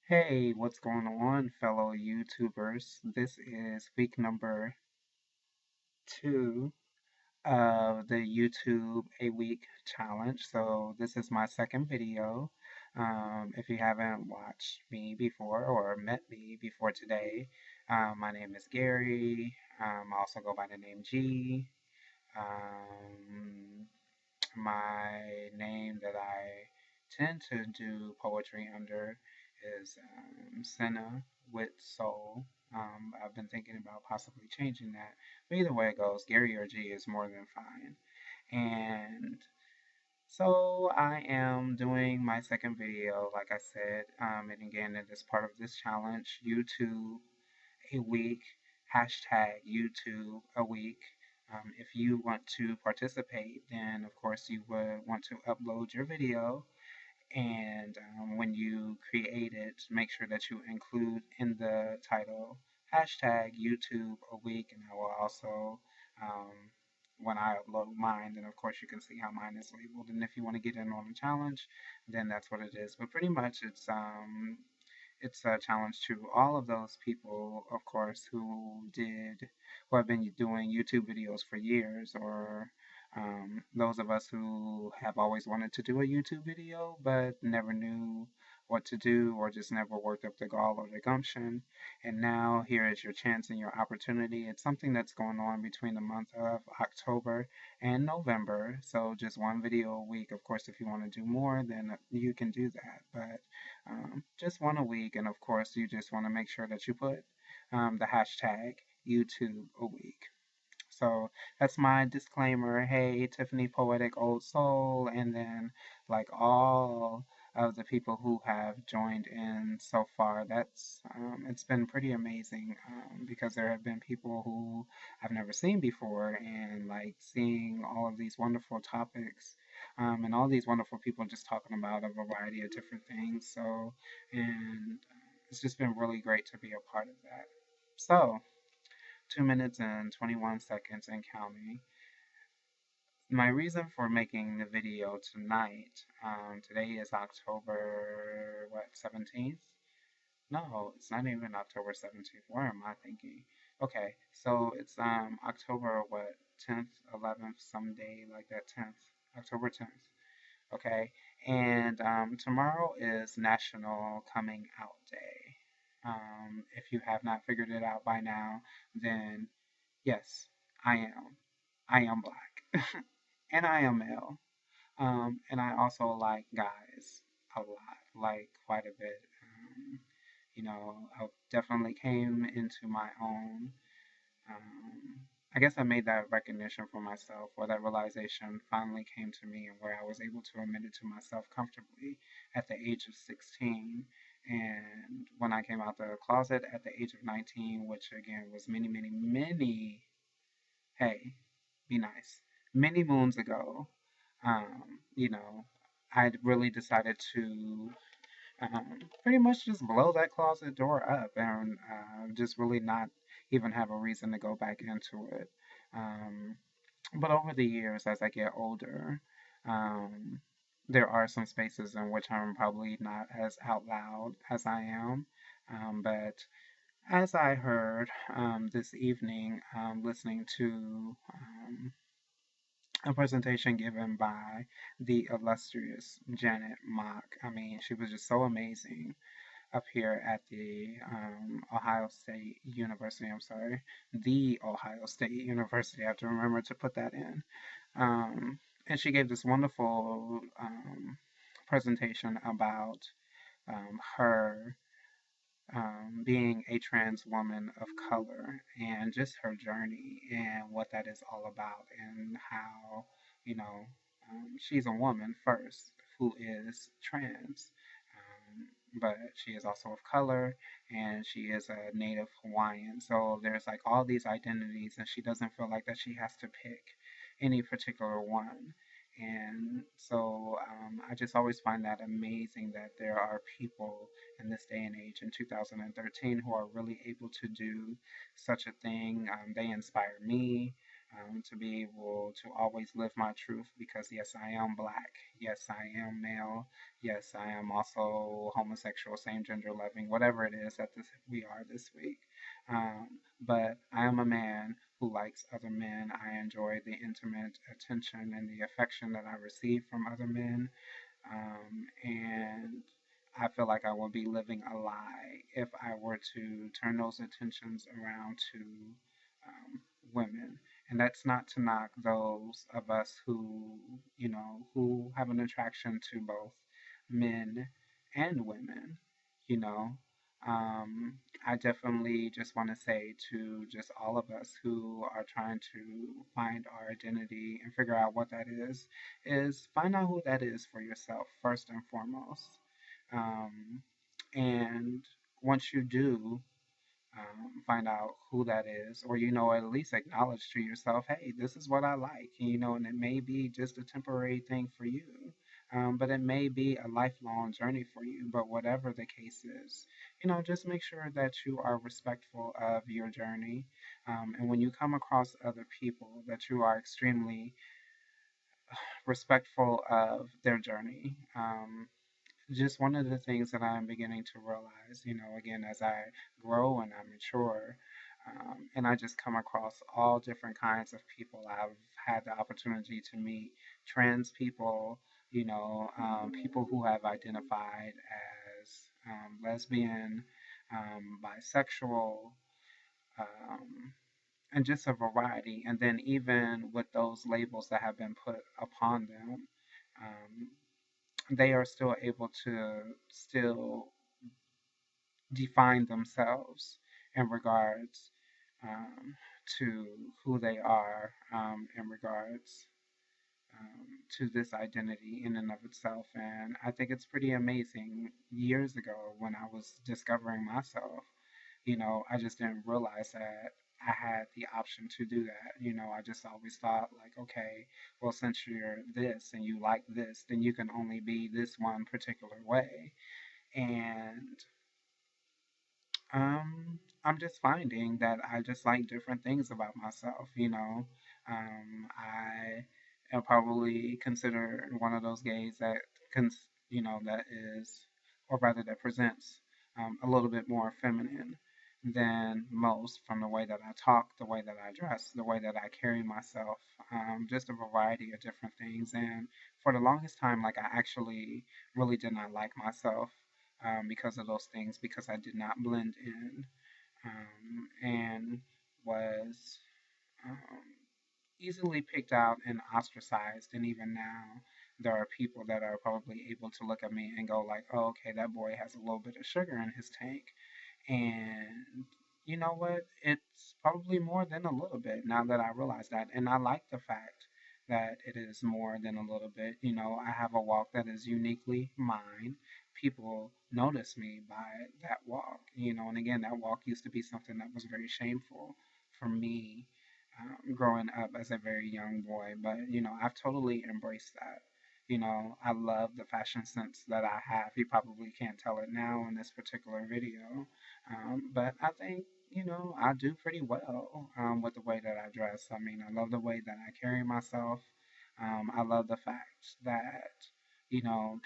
Hey, what's going on, fellow YouTubers? This is week number 2 of the YouTube A Week Challenge. So, this is my second video. If you haven't watched me before or met me before today, my name is Gary. I also go by the name G. Um, my name that I tend to do poetry under is Senna with Soul. I've been thinking about possibly changing that. But either way it goes, Gary or G is more than fine. And so I am doing my second video, like I said, and again, it is part of this challenge, YouTube a week, hashtag YouTube a week. If you want to participate, then of course you would want to upload your video. And when you create it, make sure that you include in the title hashtag YouTube a week. And I will also, when I upload mine, then of course you can see how mine is labeled. And if you want to get in on the challenge, then that's what it is. But pretty much it's a challenge to all of those people, of course, who have been doing YouTube videos for years, or those of us who have always wanted to do a YouTube video but never knew what to do or just never worked up the gall or the gumption. And now here is your chance and your opportunity. It's something that's going on between the month of October and November. So just one video a week. Of course, if you want to do more, then you can do that. But just one a week. And of course, you just want to make sure that you put the hashtag YouTube a week. So that's my disclaimer. Hey, Tiffany Poetic Old Soul, and then like all of the people who have joined in so far, that's it's been pretty amazing because there have been people who I've never seen before, and like seeing all of these wonderful topics and all these wonderful people just talking about a variety of different things. So, and it's just been really great to be a part of that. So. 2 minutes and 21 seconds and counting. My reason for making the video tonight, today is October, what, 17th? No, it's not even October 17th. Where am I thinking? Okay, so it's October, what, 10th, 11th, some day like that, 10th, October 10th. Okay, and tomorrow is National Coming Out Day. If you have not figured it out by now, then yes, I am. I am black. And I am male. And I also like guys a lot, like quite a bit. I definitely came into my own. Um, I guess I made that recognition for myself, or that realization finally came to me, and where I was able to admit it to myself comfortably at the age of 16. And when I came out the closet at the age of 19, which again was many, many, many, hey, be nice, many moons ago, um, you know, I really decided to pretty much just blow that closet door up and just really not even have a reason to go back into it. Um, but over the years, as I get older, um, there are some spaces in which I'm probably not as out loud as I am. But as I heard this evening, listening to a presentation given by the illustrious Janet Mock. I mean, she was just so amazing up here at the Ohio State University. I'm sorry, the Ohio State University. I have to remember to put that in. And she gave this wonderful presentation about her being a trans woman of color and just her journey and what that is all about, and how, you know, she's a woman first who is trans, but she is also of color, and she is a native Hawaiian. So there's like all these identities, and she doesn't feel like that she has to pick any particular one. And so I just always find that amazing that there are people in this day and age in 2013 who are really able to do such a thing. They inspire me. to be able to always live my truth because, yes, I am black. Yes, I am male. Yes, I am also homosexual, same gender loving, whatever it is that we are this week. But I am a man who likes other men. I enjoy the intimate attention and the affection that I receive from other men. And I feel like I would be living a lie if I were to turn those attentions around to women. And that's not to knock those of us who, who have an attraction to both men and women, you know. Um, I definitely just want to say to just all of us who are trying to find our identity and figure out what that is find out who that is for yourself first and foremost. Um, and once you do, find out who that is, or at least acknowledge to yourself, hey, this is what I like, and it may be just a temporary thing for you, but it may be a lifelong journey for you. But whatever the case is, just make sure that you are respectful of your journey, and when you come across other people, that you are extremely respectful of their journey. Just one of the things that I'm beginning to realize, again, as I grow and I mature, and I just come across all different kinds of people. I've had the opportunity to meet trans people, people who have identified as lesbian, bisexual, um, and just a variety. And then even with those labels that have been put upon them, um, they are still able to still define themselves in regards to who they are, in regards to this identity in and of itself. And I think it's pretty amazing. Years ago, when I was discovering myself, I just didn't realize that I had the option to do that. I just always thought, like, okay, well, since you're this and you like this, then you can only be this one particular way. And I'm just finding that I just like different things about myself. I am probably considered one of those gays that that is, or rather that presents a little bit more feminine than most, from the way that I talk, the way that I dress, the way that I carry myself, just a variety of different things. And for the longest time, like, I actually really did not like myself, because of those things, because I did not blend in, and was um, easily picked out and ostracized. And even now, there are people that are probably able to look at me and go like, "Oh, okay, that boy has a little bit of sugar in his tank." And you know what? It's probably more than a little bit now that I realize that. And I like the fact that it is more than a little bit. I have a walk that is uniquely mine. People notice me by that walk, and again, that walk used to be something that was very shameful for me, growing up as a very young boy. But, I've totally embraced that. I love the fashion sense that I have. You probably can't tell it now in this particular video, but I think, I do pretty well, with the way that I dress. I mean, I love the way that I carry myself. I love the fact that,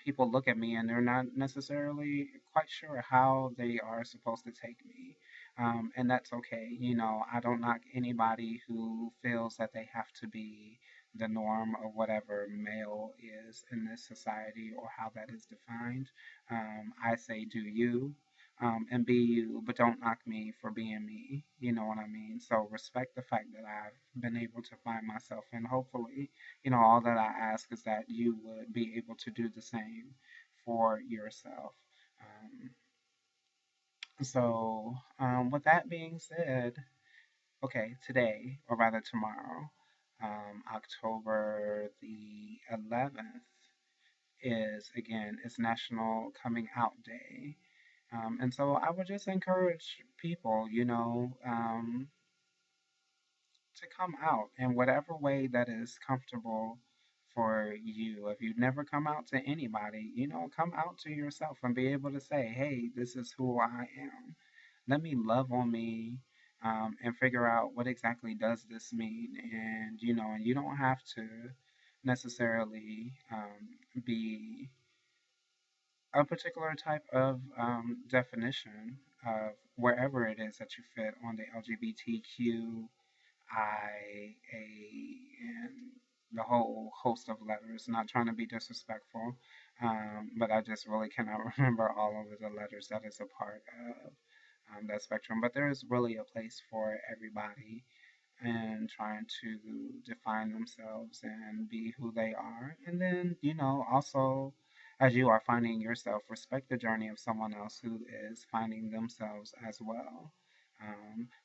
people look at me and they're not necessarily quite sure how they are supposed to take me. And that's okay. I don't knock anybody who feels that they have to be the norm of whatever male is in this society or how that is defined. I say, do you, and be you, but don't knock me for being me. You know what I mean? So respect the fact that I've been able to find myself, and hopefully, all that I ask is that you would be able to do the same for yourself. With that being said, okay, today, or rather tomorrow, October the 11th, is again, it's National Coming Out Day. And so I would just encourage people, to come out in whatever way that is comfortable for you. If you've never come out to anybody, come out to yourself and be able to say, hey, this is who I am. Let me love on me. and figure out what exactly does this mean. And and you don't have to necessarily be a particular type of definition of wherever it is that you fit on the LGBTQ and the whole host of letters. Not trying to be disrespectful, but I just really cannot remember all of the letters that is a part of that spectrum. But there is really a place for everybody and trying to define themselves and be who they are. And then, also as you are finding yourself, respect the journey of someone else who is finding themselves as well.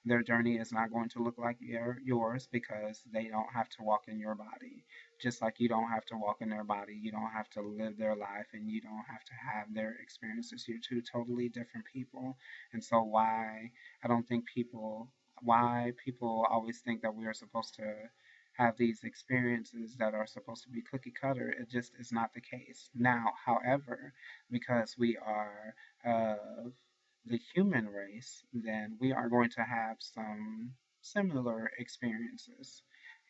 Their journey is not going to look like yours because they don't have to walk in your body. Just like you don't have to walk in their body, you don't have to live their life, and you don't have to have their experiences. You're two totally different people. And so, I don't think why people always think that we are supposed to have these experiences that are supposed to be cookie cutter. It just is not the case. Now, however, because we are of the human race, then we are going to have some similar experiences.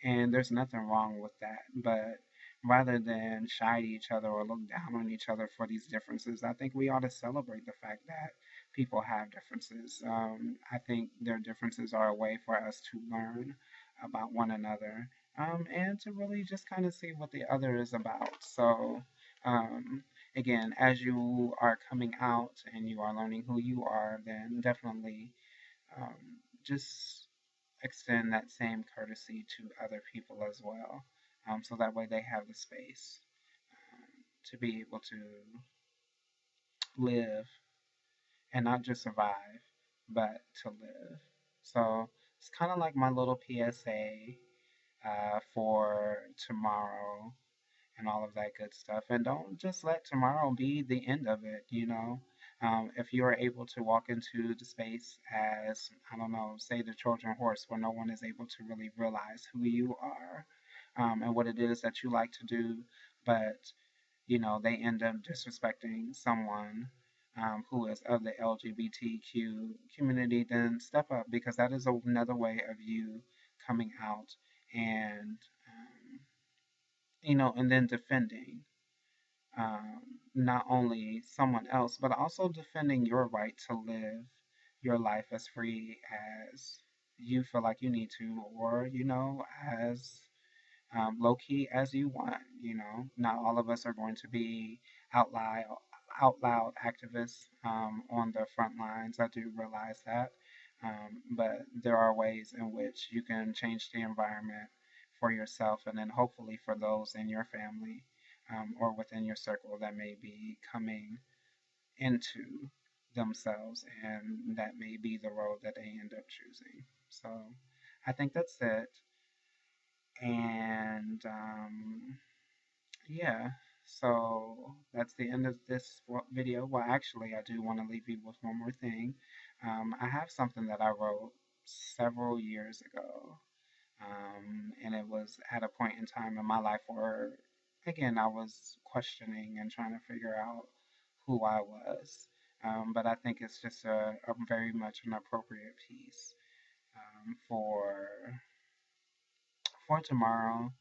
And there's nothing wrong with that. But rather than shy at each other or look down on each other for these differences, I think we ought to celebrate the fact that people have differences. I think their differences are a way for us to learn about one another and to really just kind of see what the other is about. So, um, again, as you are coming out and you are learning who you are, then definitely just extend that same courtesy to other people as well. So that way they have the space to be able to live and not just survive, but to live. So it's kind of like my little PSA for tomorrow and all of that good stuff. And don't just let tomorrow be the end of it. If you are able to walk into the space as, I don't know, say the Trojan horse, where no one is able to really realize who you are and what it is that you like to do, but they end up disrespecting someone who is of the LGBTQ community, then step up because that is another way of you coming out and, and then defending not only someone else, but also defending your right to live your life as free as you feel like you need to, or, as low key as you want. Not all of us are going to be out loud, out loud activists on the front lines. I do realize that, but there are ways in which you can change the environment for yourself, and then hopefully for those in your family or within your circle that may be coming into themselves, and that may be the road that they end up choosing. So I think that's it. And yeah, so that's the end of this video. Well, actually, I do want to leave you with one more thing. I have something that I wrote several years ago, and it was at a point in time in my life where, again, I was questioning and trying to figure out who I was. But I think it's just a very much an appropriate piece for tomorrow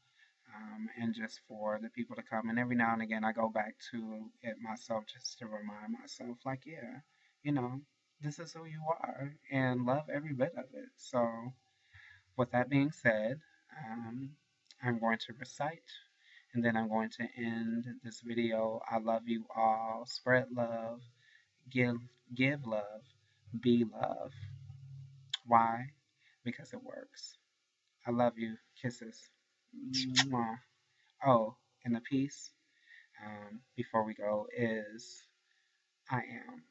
and just for the people to come. And every now and again, I go back to it myself just to remind myself, like, yeah, you know, this is who you are, and love every bit of it. So, with that being said, um, I'm going to recite, and then I'm going to end this video. I love you all. Spread love. Give give love. Be love. Why? Because it works. I love you. Kisses. Mwah. Oh, and the piece before we go is I am.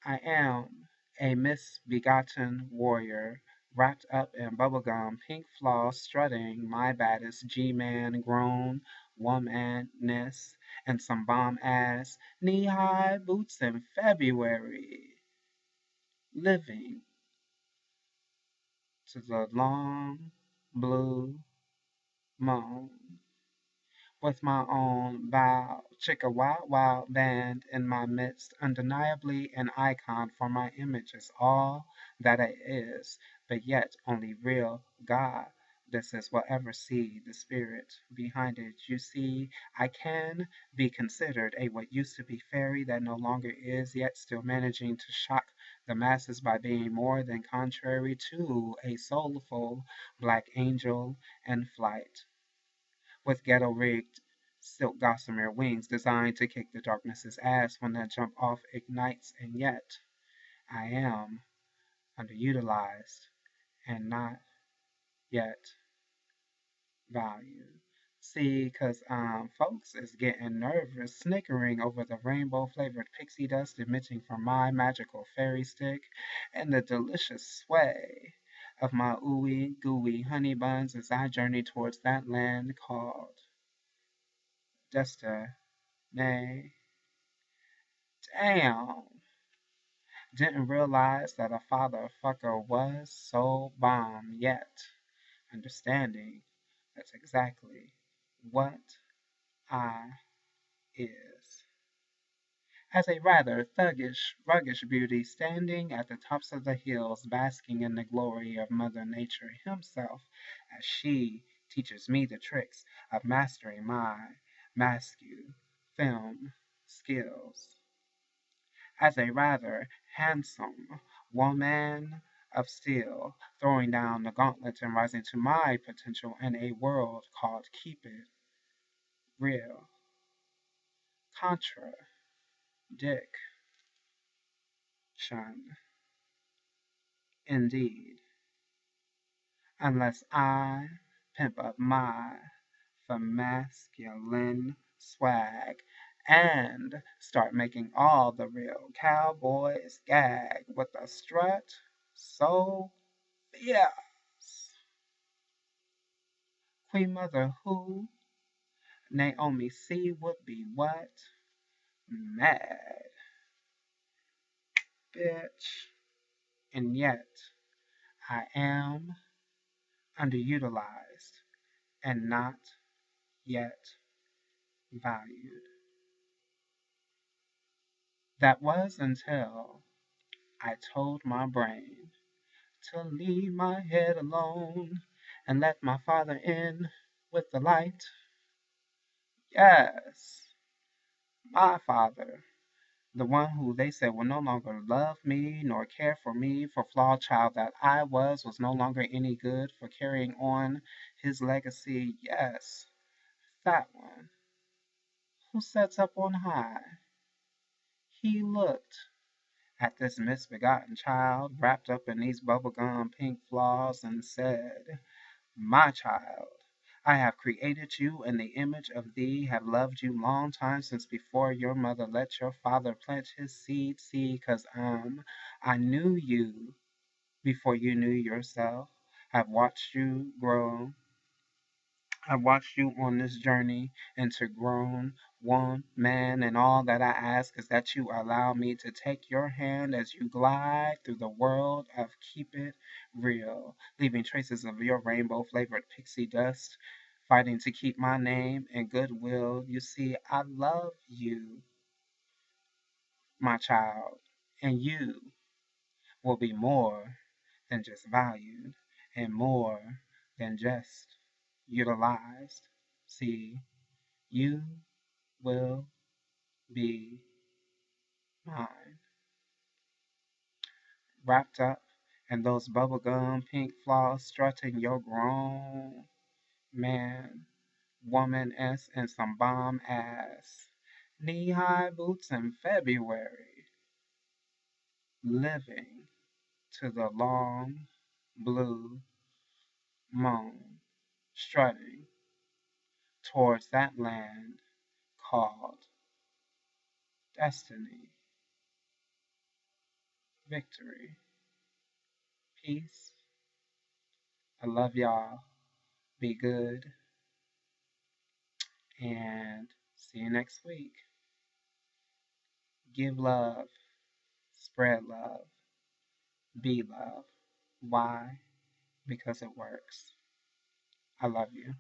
I am a misbegotten warrior wrapped up in bubblegum, pink floss, strutting my baddest G-man grown womanness and some bomb ass knee-high boots in February, living to the long blue moon with my own bow Chicka Wild Wild Band in my midst, undeniably an icon for my image is all that it is, but yet only real God. This is whatever see the spirit behind it. You see, I can be considered a what used to be fairy that no longer is, yet still managing to shock the masses by being more than contrary to a soulful black angel in flight with ghetto rigged silk gossamer wings designed to kick the darkness's ass when that jump off ignites, and yet I am underutilized and not yet valued. See, because folks is getting nervous, snickering over the rainbow flavored pixie dust emitting from my magical fairy stick and the delicious sway of my ooey gooey honey buns as I journey towards that land called Destiny. Damn. Didn't realize that a father fucker was so bomb yet. Understanding that's exactly what I is. As a rather thuggish, ruggish beauty standing at the tops of the hills, basking in the glory of Mother Nature himself, as she teaches me the tricks of mastering my masculine film skills. As a rather handsome woman of steel, throwing down the gauntlet and rising to my potential in a world called Keep It Real. Contradiction. Indeed. Unless I pimp up my masculine swag and start making all the real cowboys gag with a strut so fierce. Queen Mother who Naomi C would be what? Mad, bitch. And yet I am underutilized and not yet valued. That was until I told my brain to leave my head alone and let my father in with the light. Yes, my father, the one who they said would no longer love me nor care for me, for flawed child that I was no longer any good for carrying on his legacy. Yes, that one who sits up on high. He looked at this misbegotten child wrapped up in these bubblegum pink flaws and said, my child, I have created you in the image of thee, have loved you long time since before your mother let your father plant his seed. See, 'cause I knew you before you knew yourself. I've watched you grow. I've watched you on this journey into grown one man, and all that I ask is that you allow me to take your hand as you glide through the world of Keep It Real, leaving traces of your rainbow flavored pixie dust, fighting to keep my name and goodwill. You see, I love you, my child, and you will be more than just valued and more than just utilized. See, you will be mine. Wrapped up in those bubblegum pink flaws, strutting your grown man, woman s and some bomb ass. Knee high boots in February, living to the long blue moon, strutting towards that land called destiny, victory, peace. I love y'all. Be good and see you next week. Give love, spread love, be love. Why? Because it works. I love you.